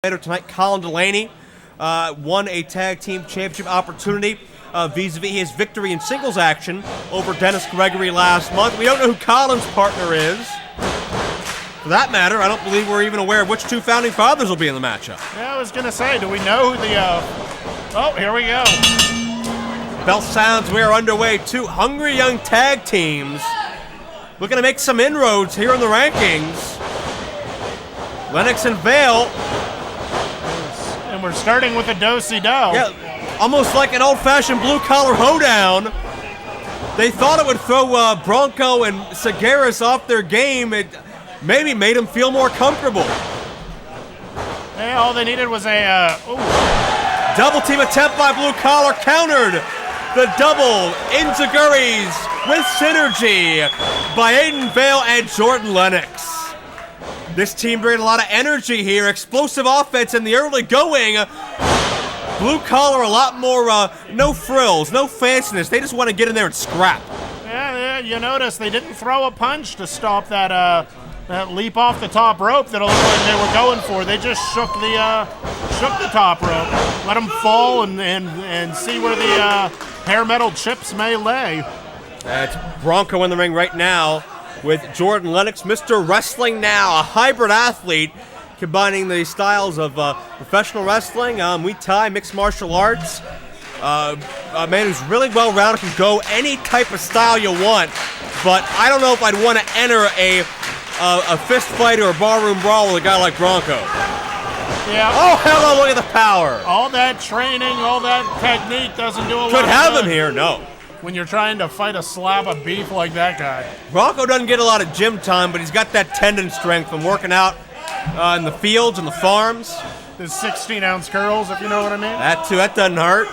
Later tonight, Colin Delaney won a tag team championship opportunity vis-a-vis his victory in singles action over Dennis Gregory last month. We don't know who Colin's partner is. For that matter, I don't believe we're even aware of which two founding fathers will be in the matchup. Yeah, I was going to say, do we know who the... Oh, here we go. Bell sounds, we are underway. Two hungry young tag teams looking to make some inroads here in the rankings. Lennox and Vale. And we're starting with a do-si-do. Yeah, almost like an old-fashioned blue-collar hoedown. They thought it would throw Bronco and Segaris off their game. It maybe made them feel more comfortable. Yeah, all they needed was a... Double team attempt by Blue Collar, countered. The double Inziguris with synergy by Aiden Vale and Jordan Lennox. This team bringing a lot of energy here, explosive offense in the early going. Blue Collar a lot more, no frills, no fanciness. They just want to get in there and scrap. Yeah, you notice they didn't throw a punch to stop that leap off the top rope that it looked like they were going for. They just shook the top rope, let them fall and see where the hair metal chips may lay. It's Bronco in the ring right now with Jordan Lennox, Mr. Wrestling Now, a hybrid athlete combining the styles of professional wrestling, Muay Thai, mixed martial arts. A man who's really well-rounded, can go any type of style you want, but I don't know if I'd want to enter a fist fight or a barroom brawl with a guy like Bronco. Yeah. Oh, hello, look at the power. All that training, all that technique doesn't do a lot. Could have good him here, no. When you're trying to fight a slab of beef like that guy. Bronco doesn't get a lot of gym time, but he's got that tendon strength from working out in the fields and the farms. His 16-ounce curls, if you know what I mean. That too, that doesn't hurt.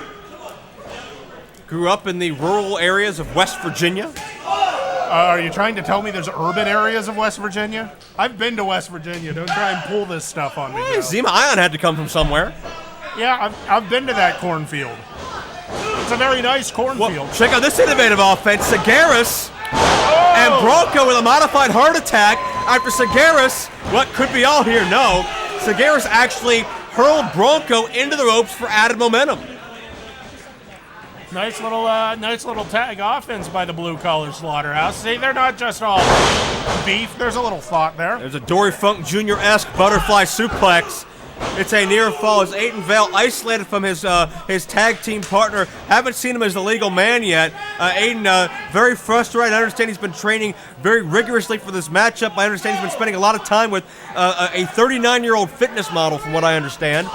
Grew up in the rural areas of West Virginia. Are you trying to tell me there's urban areas of West Virginia? I've been to West Virginia. Don't try and pull this stuff on me, Joe. Zima Ion had to come from somewhere. Yeah, I've been to that cornfield. It's a very nice cornfield. Well, check out this innovative offense. Segaris and Bronco with a modified heart attack after Segaris, what could be all here? No. Segaris actually hurled Bronco into the ropes for added momentum. Nice little tag offense by the Blue Collar Slaughterhouse. See, they're not just all beef. There's a little thought there. There's a Dory Funk Jr.-esque butterfly suplex. It's a near fall as Aiden Vale isolated from his tag team partner. Haven't seen him as the legal man yet. Aiden very frustrated. I understand he's been training very rigorously for this matchup. I understand he's been spending a lot of time with a 39-year-old fitness model, from what I understand.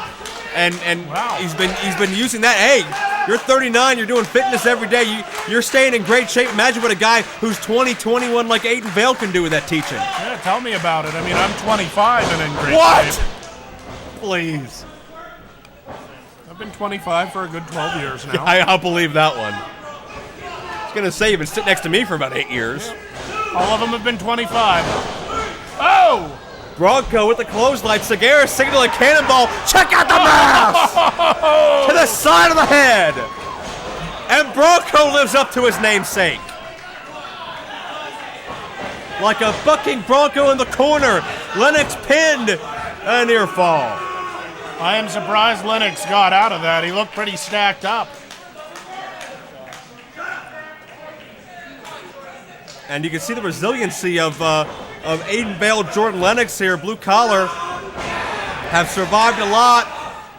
And wow. he's been using that. Hey, you're 39, you're doing fitness every day, you're staying in great shape. Imagine what a guy who's 20, 21 like Aiden Vale can do with that teaching. Yeah, tell me about it. I mean, I'm 25 and in great what? shape. Please. I've been 25 for a good 12 years now. I'll believe that one. I was going to say you've been sitting next to me for about 8 years. All of them have been 25. Oh! Bronco with the clothesline. Segaris signaling a cannonball. Check out the mass! To the side of the head. And Bronco lives up to his namesake. Like a bucking Bronco in the corner. Lennox pinned. A near fall. I am surprised Lennox got out of that. He looked pretty stacked up. And you can see the resiliency of Aiden Vale, Jordan Lennox here. Blue Collar have survived a lot.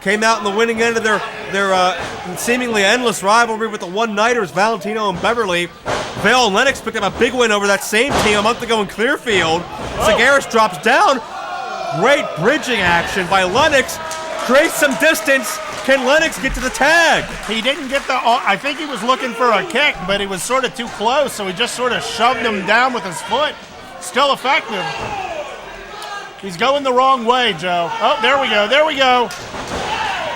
Came out in the winning end of their seemingly endless rivalry with the one-nighters, Valentino and Beverly. Vale and Lennox picked up a big win over that same team a month ago in Clearfield. Segaris drops down. Great bridging action by Lennox. Creates some distance. Can Lennox get to the tag? He didn't get I think he was looking for a kick, but he was sort of too close, so he just sort of shoved him down with his foot. Still effective. He's going the wrong way, Joe. Oh, there we go.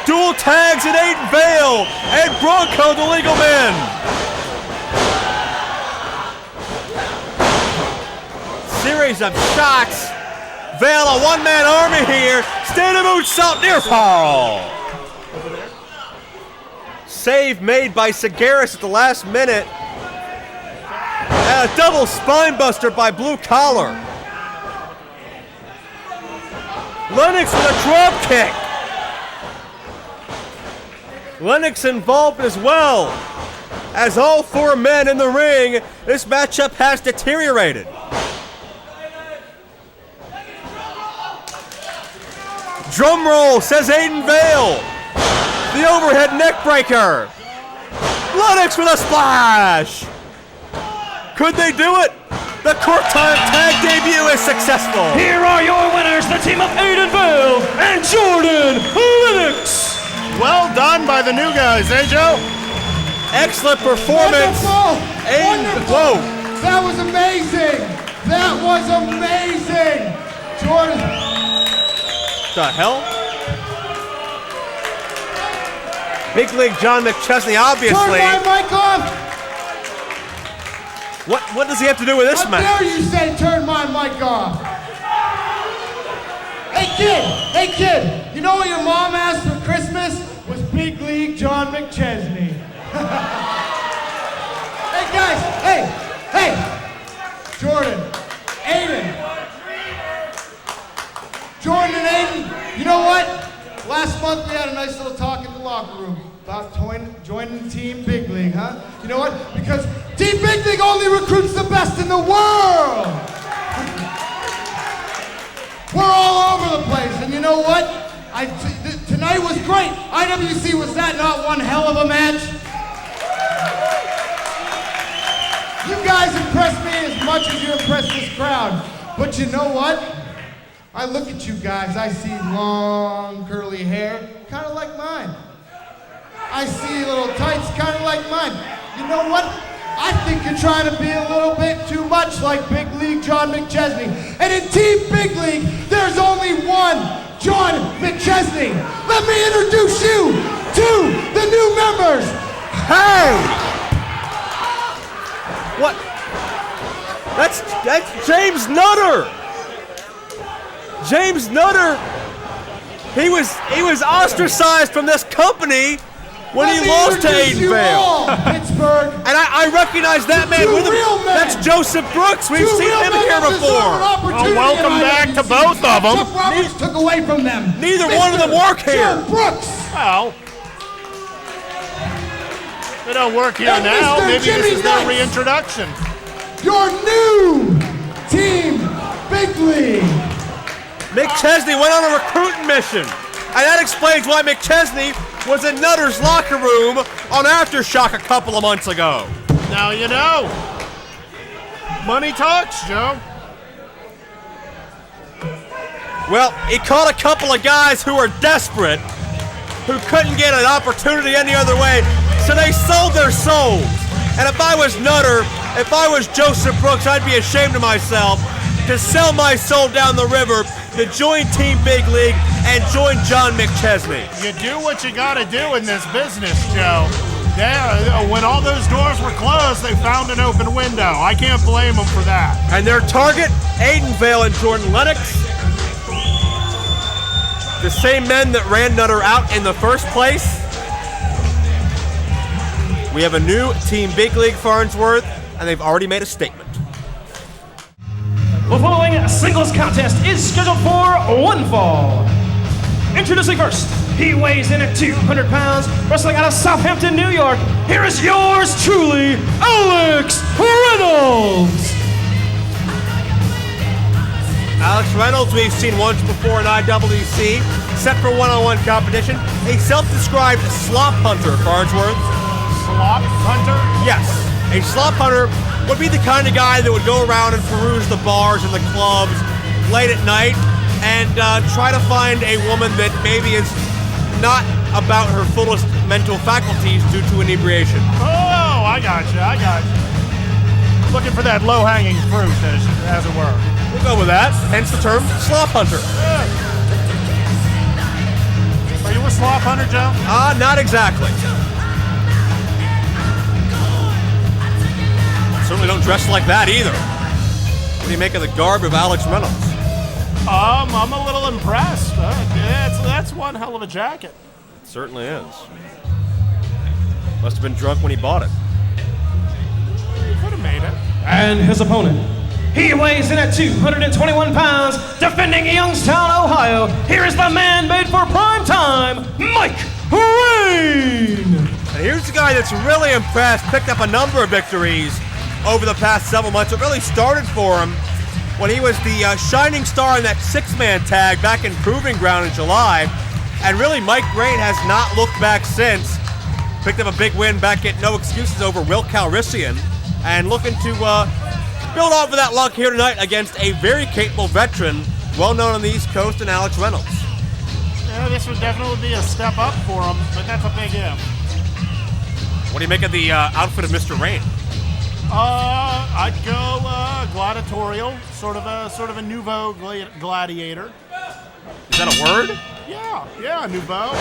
Dual tags in Aiden Vale and Bronco, the legal men. Series of shots. Vale, a one-man army here. Standing moonsault near fall. Save made by Segaris at the last minute. And a double spine buster by Blue Collar. Lennox with a drop kick. Lennox involved as well. As all 4 men in the ring, this matchup has deteriorated. Drum roll, says Aiden Vale. The overhead neck breaker. Lennox with a splash. Could they do it? The court tag debut is successful. Here are your winners, the team of Aiden Vale and Jordan Lennox. Well done by the new guys, eh, Joe? Excellent performance. Wonderful! Aiden, Wonderful! whoa. That was amazing! That was amazing! Jordan. The hell? Big League John McChesney, obviously. Turn my mic off! What does he have to do with this How match? dare you say turn my mic off? Hey kid, you know what your mom asked for Christmas? Was Big League John McChesney. Hey guys, hey! Jordan, Aiden. Jordan and Aiden, you know what? Last month we had a nice little talk in the locker room about joining Team Big League, huh? You know what? Because Team Big League only recruits the best in the world! We're all over the place, and you know what? Tonight was great. IWC, was that not one hell of a match? You guys impressed me as much as you impressed this crowd. But you know what? I look at you guys, I see long curly hair, kind of like mine. I see little tights, kind of like mine. You know what? I think you're trying to be a little bit too much like Big League John McChesney. And in Team Big League, there's only one John McChesney. Let me introduce you to the new members. Hey! What? That's James Nutter. James Nutter. He was ostracized from this company when he lost to Aiden Vale. Pittsburgh. And I recognize that man with him. That's Joseph Brooks. We've seen him here before. Well, welcome back to both of them. Chuck Roberts took away from them. Neither one of them work here. Joe Brooks. Well, they don't work here And now. Mr. Maybe Jimmy this is their Nuts. reintroduction. Your new Team Big League. McChesney went on a recruiting mission. And that explains why McChesney was in Nutter's locker room on Aftershock a couple of months ago. Now you know. Money talks, Joe. Well, he caught a couple of guys who were desperate, who couldn't get an opportunity any other way, so they sold their souls. And if I was Nutter, if I was Joseph Brooks, I'd be ashamed of myself to sell my soul down the river to join Team Big League and join John McChesney. You do what you gotta do in this business, Joe. When all those doors were closed, they found an open window. I can't blame them for that. And their target, Aiden Vale and Jordan Lennox. The same men that ran Nutter out in the first place. We have a new Team Big League Farnsworth, and they've already made a statement. The following singles contest is scheduled for one fall. Introducing first, he weighs in at 200 pounds, wrestling out of Southampton, New York. Here is yours truly, Alex Reynolds. Alex Reynolds, we've seen once before in IWC, set for one-on-one competition. A self-described slop hunter, Farnsworth. Slop hunter? Yes, a slop hunter would be the kind of guy that would go around and peruse the bars and the clubs late at night and try to find a woman that maybe is not about her fullest mental faculties due to inebriation. Oh, I got you. Looking for that low-hanging fruit, as it were. We'll go with that, hence the term slop hunter. Are you a slop hunter, Joe? Not exactly. Certainly don't dress like that either. What do you make of the garb of Alex Reynolds? I'm a little impressed. That's one hell of a jacket. It certainly is. Must have been drunk when he bought it. You could have made it. And his opponent, he weighs in at 221 pounds, defending Youngstown, Ohio. Here is the man made for prime time, Mike Rayne. And here's the guy that's really impressed, picked up a number of victories over the past several months. It really started for him when he was the shining star in that six-man tag back in Proving Ground in July. And really, Mike Rayne has not looked back since. Picked up a big win back at No Excuses over Will Calrissian. And looking to build off of that luck here tonight against a very capable veteran, well known on the East Coast, and Alex Reynolds. Yeah, this would definitely be a step up for him, but that's a big if. What do you make of the outfit of Mr. Rayne? I'd go gladiatorial, sort of a nouveau gladiator. Is that a word? Yeah, nouveau.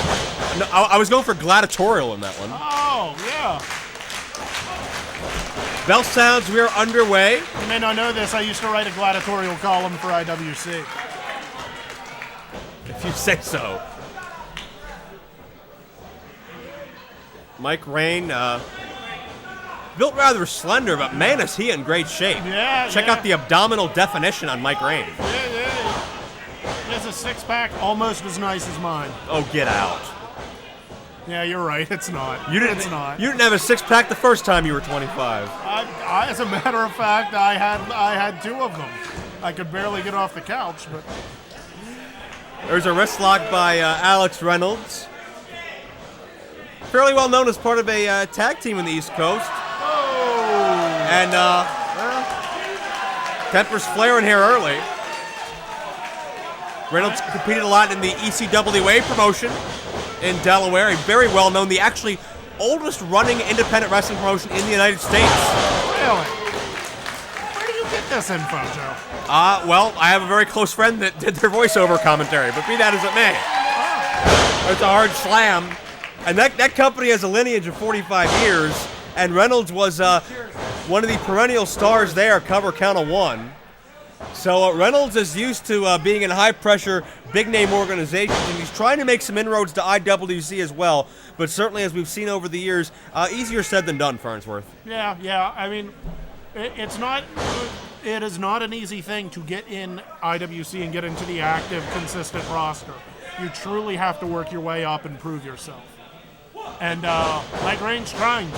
No, I was going for gladiatorial in that one. Oh, yeah. Bell sounds, we are underway. You may not know this, I used to write a gladiatorial column for IWC. If you say so. Mike Rayne, built rather slender, but man, is he in great shape. Yeah, Check out the abdominal definition on Mike Rayne. Yeah. He has a six-pack almost as nice as mine. Oh, get out. Yeah, you're right. It's not. It's not. You didn't have a six-pack the first time you were 25. As a matter of fact, I had two of them. I could barely get off the couch, but... There's a wrist lock by Alex Reynolds. Fairly well known as part of a tag team in the East Coast. Oh! And, tempers flaring here early. Reynolds competed a lot in the ECWA promotion in Delaware, a very well known, the actually oldest running independent wrestling promotion in the United States. Really? Where do you get this info, Joe? Well, I have a very close friend that did their voiceover commentary, but be that as it may. It's a hard slam. And that company has a lineage of 45 years, and Reynolds was one of the perennial stars there, cover count of one. So Reynolds is used to being in high-pressure, big-name organizations, and he's trying to make some inroads to IWC as well. But certainly, as we've seen over the years, easier said than done, Farnsworth. Yeah. I mean, it is not an easy thing to get in IWC and get into the active, consistent roster. You truly have to work your way up and prove yourself. And Mike Rayne's trying to.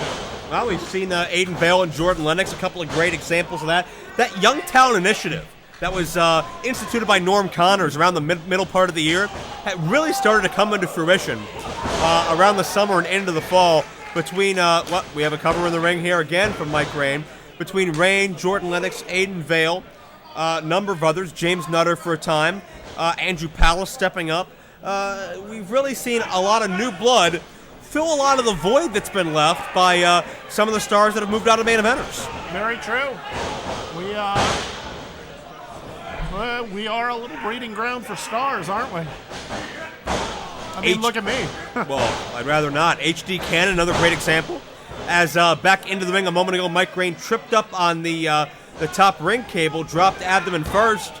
Well, we've seen Aiden Vale and Jordan Lennox, a couple of great examples of that. That Young Talent Initiative that was instituted by Norm Connors around the middle part of the year had really started to come into fruition around the summer and into the fall between, we have a cover in the ring here again from Mike Rayne, between Rayne, Jordan Lennox, Aiden Vale, a number of others, James Nutter for a time, Andrew Palace stepping up. We've really seen a lot of new blood fill a lot of the void that's been left by some of the stars that have moved out of main eventers. Very true. We are a little breeding ground for stars, aren't we? I mean, look at me. Well, I'd rather not. HD Cannon, another great example. As back into the ring a moment ago, Mike Rayne tripped up on the top ring cable, dropped abdomen first.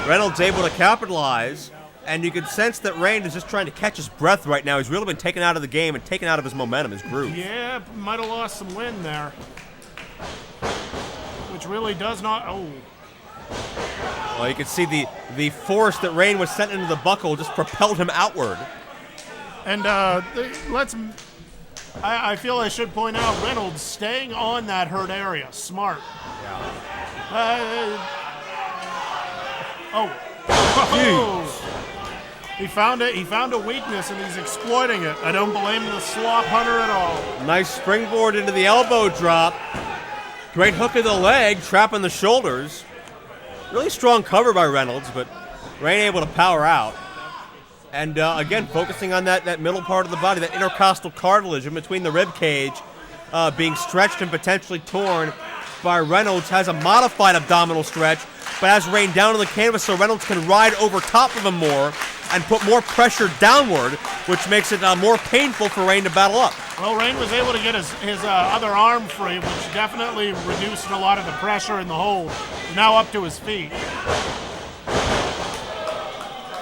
Reynolds able to capitalize. And you can sense that Rayne is just trying to catch his breath right now. He's really been taken out of the game and taken out of his momentum, his groove. Yeah, might have lost some wind there. Which really does not... Oh. Well, you can see the force that Rayne was sent into the buckle just propelled him outward. And I feel I should point out, Reynolds staying on that hurt area. Smart. Yeah. Oh. He found a weakness and he's exploiting it. I don't blame the slop hunter at all. Nice springboard into the elbow drop. Great hook of the leg, trapping the shoulders. Really strong cover by Reynolds, but Rayne able to power out. And again, focusing on that middle part of the body, that intercostal cartilage in between the rib cage being stretched and potentially torn by Reynolds. Has a modified abdominal stretch, but has Rayne down on the canvas so Reynolds can ride over top of him more and put more pressure downward, which makes it more painful for Rayne to battle up. Well, Rayne was able to get his other arm free, which definitely reduced a lot of the pressure in the hold. Now up to his feet.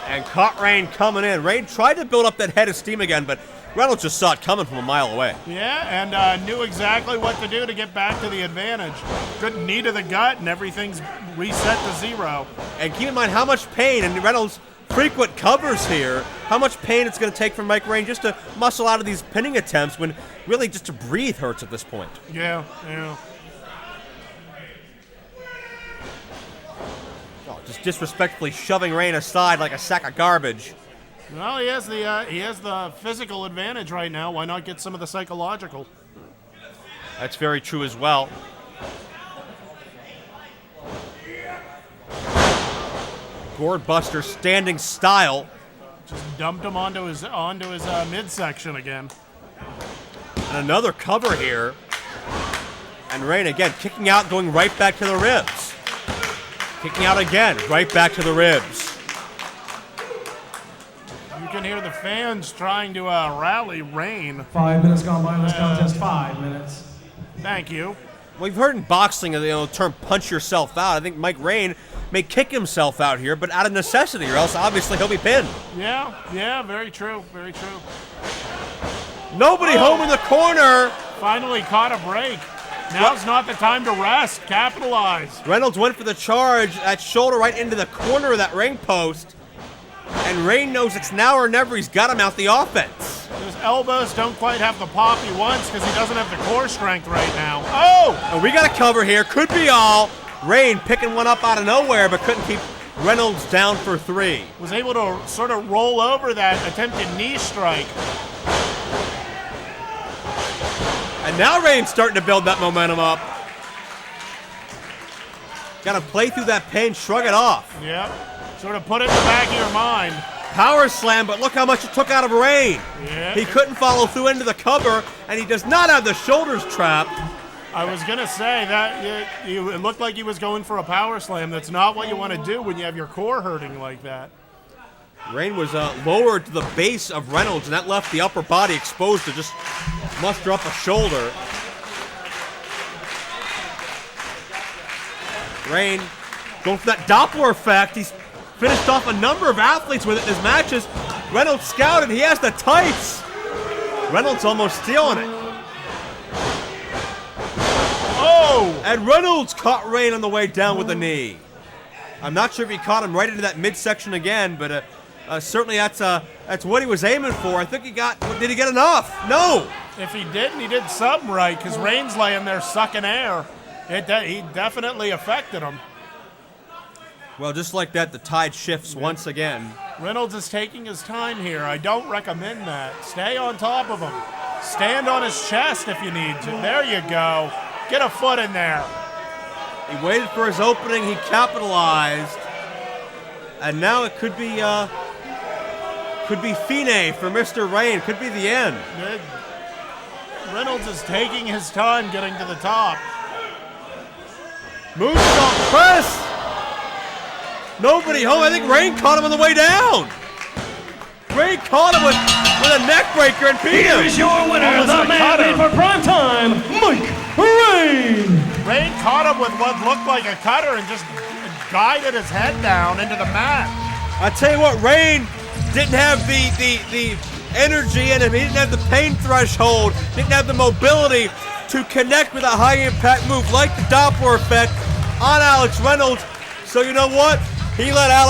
And caught Rayne coming in. Rayne tried to build up that head of steam again, but Reynolds just saw it coming from a mile away. Yeah, and knew exactly what to do to get back to the advantage. Good knee to the gut, and everything reset to zero. And keep in mind how much pain, and Reynolds frequent covers here, how much pain it's going to take for Mike Rayne just to muscle out of these pinning attempts when really just to breathe hurts at this point. Yeah. Oh, just disrespectfully shoving Rayne aside like a sack of garbage. Well, he has the physical advantage right now. Why not get some of the psychological? That's very true as well. Gourdbuster standing style. Just dumped him onto his midsection again. And another cover here. And Rayne again kicking out, going right back to the ribs. Kicking out again, right back to the ribs. You can hear the fans trying to rally Rayne. 5 minutes gone by in this contest. 5 minutes. Thank you. We've heard in boxing the term punch yourself out. I think Mike Rayne may kick himself out here, but out of necessity, or else obviously he'll be pinned. Yeah, very true. Nobody home in the corner. Finally caught a break. Now's not the time to rest. Capitalize. Reynolds went for the charge, that shoulder right into the corner of that ring post. And Rayne knows it's now or never. He's got him out the offense. His elbows don't quite have the pop he wants because he doesn't have the core strength right now. Oh! And we got a cover here. Could be all. Rayne picking one up out of nowhere, but couldn't keep Reynolds down for 3. Was able to sort of roll over that attempted knee strike. And now Rayne's starting to build that momentum up. Got to play through that pain, shrug it off. Yep. Sort of put it in the back of your mind. Power slam, but look how much it took out of Rayne. Yeah. He couldn't follow through into the cover, and he does not have the shoulders trapped. I was going to say that it looked like he was going for a power slam. That's not what you want to do when you have your core hurting like that. Rayne was lowered to the base of Reynolds, and that left the upper body exposed to just muster up a shoulder. Rayne going for that Doppler effect. He's finished off a number of athletes with it in his matches. Reynolds scouted. He has the tights. Reynolds almost stealing it. Oh! And Reynolds caught Rayne on the way down with a knee. I'm not sure if he caught him right into that midsection again, but certainly that's what he was aiming for. I think he got. Did he get enough? No. If he didn't, he did something right because Rayne's laying there sucking air. He definitely affected him. Well, just like that, the tide shifts once again. Reynolds is taking his time here. I don't recommend that. Stay on top of him. Stand on his chest if you need to. There you go. Get a foot in there. He waited for his opening. He capitalized. And now it could be fine for Mr. Rayne. Could be the end. Reynolds is taking his time getting to the top. Moonsault press. Nobody home. I think Rayne caught him on the way down. Rayne caught him with a neck breaker and beat him. Here is your winner, the man made for prime time, Mike Rayne. Rayne caught him with what looked like a cutter and just guided his head down into the mat. I tell you what, Rayne didn't have the energy in him. He didn't have the pain threshold. Didn't have the mobility to connect with a high-impact move like the Doppler effect on Alex Reynolds. So you know what? He let Alex